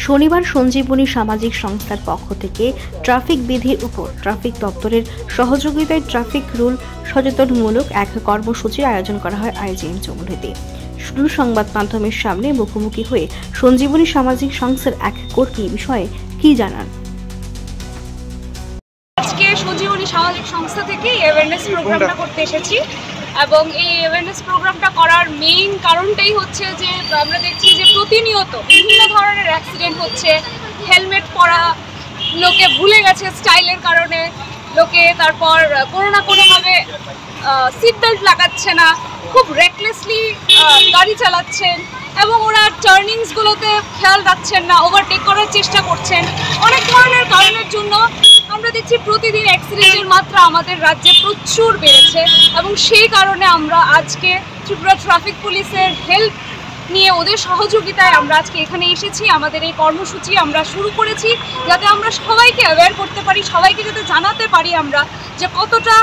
শনিবার সঞ্জীবনী সামাজিক সংস্থার পক্ষ থেকে ট্রাফিক বিধির উপর ট্রাফিক দপ্তরের সহযোগিতায় ট্রাফিক রুল সচেতনমূলক এক কর্মসূচির আয়োজন করা হয় আইজিএম যমুনাতে। শুরু সংবাদ মাধ্যমের সামনে মুখোমুখি হয়ে সঞ্জীবনী সামাজিক সংস্থার এক কর্মী বিষয়ে কি জানান। আজকে সঞ্জীবনী সামাজিক সংস্থা থেকে অ্যাওয়ারনেস প্রোগ্রামটা করতে এসেছি এবং এই অ্যাওয়ারনেস প্রোগ্রামটা করার মেইন কারণটাই হচ্ছে যে আমরা দেখছি যে প্রতিনিয়ত বিভিন্ন ধরনের অ্যাক্সিডেন্ট হচ্ছে। হেলমেট পরা লোকে ভুলে গেছে স্টাইলের কারণে, লোকে তারপর কোনো না কোনোভাবে সিট বেল্ট লাগাচ্ছে না, খুব রেকলেসলি গাড়ি চালাচ্ছেন এবং ওরা টার্নিংসগুলোতে খেয়াল রাখছেন না, ওভারটেক করার চেষ্টা করছেন। অনেক ধরনের কারণের জন্য আমরা দেখছি প্রতিদিন অ্যাক্সিডেন্টের মাত্রা আমাদের রাজ্যে প্রচুর বেড়েছে এবং সেই কারণে আমরা আজকে ত্রিপুরা ট্রাফিক পুলিশের হেল্প নিয়ে ওদের সহযোগিতায় আমরা আজকে এখানে এসেছি। আমাদের এই কর্মসূচি আমরা শুরু করেছি যাতে আমরা সবাইকে অ্যাওয়্যার করতে পারি, সবাইকে যাতে জানাতে পারি আমরা যে কতটা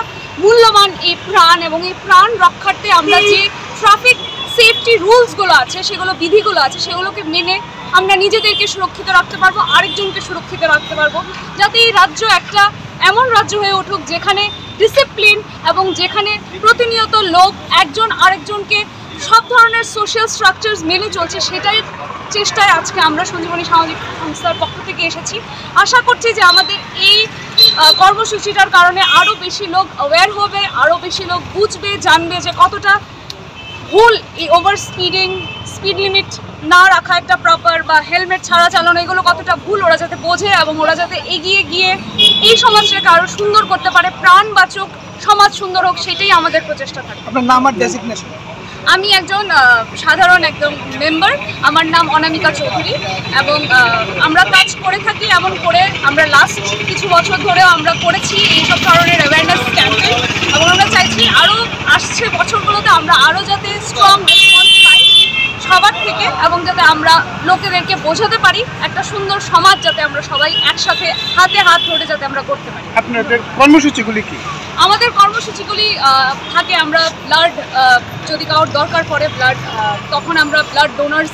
মূল্যবান এই প্রাণ এবং এই প্রাণ রক্ষার্থে আমরা যে ট্রাফিক সেফটি রুলসগুলো আছে, সেগুলো বিধিগুলো আছে, সেগুলোকে মেনে আমরা নিজেদেরকে সুরক্ষিত রাখতে পারবো, আরেকজনকে সুরক্ষিত রাখতে পারবো, যাতে এই রাজ্য একটা এমন রাজ্য হয়ে উঠুক যেখানে ডিসিপ্লিন এবং যেখানে প্রতিনিয়ত লোক একজন আরেকজনকে সব ধরনের সোশ্যাল স্ট্রাকচার্স মেনে চলছে। সেটাই চেষ্টায় আজকে আমরা সঞ্জীবনী সামাজিক সংস্থার পক্ষ থেকে এসেছি। আশা করছি যে আমাদের এই কর্মসূচিটার কারণে আরও বেশি লোক অ্যাওয়্যার হবে, আরও বেশি লোক বুঝবে, জানবে যে কতটা ভুল এই ওভার স্পিডিং, স্পিড লিমিট না রাখা একটা প্রপার বা হেলমেট ছাড়া চালানো, এগুলো কতটা ভুল ওরা যাতে বোঝে এবং ওরা যাতে এগিয়ে গিয়ে এই সমাজটাকে আরও সুন্দর করতে পারে, প্রাণ বাঁচুক, সমাজ সুন্দর হোক, সেটাই আমাদের প্রচেষ্টা থাকে। আপনার নাম আর ডেজিগনেশন? আমি একজন সাধারণ একদম মেম্বার, আমার নাম অনামিকা চৌধুরী এবং আমরা কাজ করে থাকি এমন করে আমরা লাস্ট কিছু বছর ধরেও আমরা করেছি এইসব ধরনের অ্যাওয়ারনেস ক্যাম্পেইন এবং আমরা চাইছি আরও আসছে বছরগুলোতে আমরা আরও যাতে স্ট্রং রেসপন্স পাই সবার থেকে এবং যাতে আমরা লোকেদেরকে বোঝাতে পারি একটা সুন্দর সমাজ যাতে আমরা সবাই একসাথে হাতে হাত ধরে যাতে আমরা করতে পারি। আপনাদের কর্মসূচিগুলি কি? আমাদের কর্মসূচিগুলি থাকে, আমরা ব্লাড যদি কারোর দরকার পড়ে ব্লাড, তখন আমরা ব্লাড ডোনার্স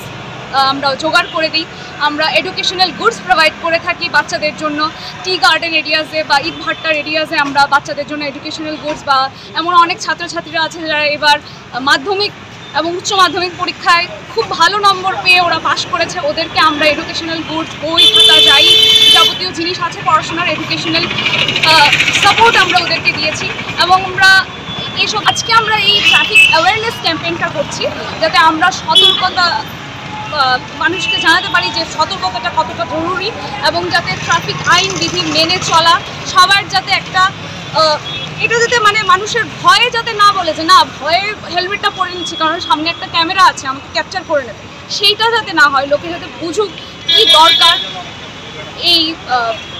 আমরা জোগাড় করে দিই। আমরা এডুকেশনাল গুডস প্রোভাইড করে থাকি বাচ্চাদের জন্য, টি গার্ডেন এরিয়াজে বা ঈদ ভাট্টার এরিয়াজে আমরা বাচ্চাদের জন্য এডুকেশনাল গুডস, বা এমন অনেক ছাত্রছাত্রীরা আছে যারা এবার মাধ্যমিক এবং উচ্চ মাধ্যমিক পরীক্ষায় খুব ভালো নম্বর পেয়ে ওরা পাশ করেছে, ওদেরকে আমরা এডুকেশনাল গুডস, বই খাতা, যাই যাবতীয় জিনিস আছে পড়াশোনার এডুকেশনাল সাপোর্ট আমরা ওদেরকে দিয়েছি। এবং আমরা এইসব আজকে আমরা এই ট্রাফিক অ্যাওয়ারনেস ক্যাম্পেইনটা করছি যাতে আমরা সতর্কতা মানুষকে জানাতে পারি যে সতর্কতাটা কতটা জরুরি এবং যাতে ট্রাফিক আইন বিধি মেনে চলা সবার যাতে একটা এটা যাতে মানে মানুষের ভয়ে যাতে না বলে যে না ভয়ে হেলমেটটা পরে নিচ্ছি কারণ সামনে একটা ক্যামেরা আছে আমাকে ক্যাপচার করে নেবে, সেইটা যাতে না হয়, লোকে যাতে বুঝুক কী দরকার এই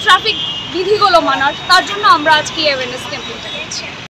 ট্রাফিক বিধিগুলো মানার, তার জন্য আমরা আজকে অ্যাওয়ারনেস ক্যাম্পেইনটা করছি।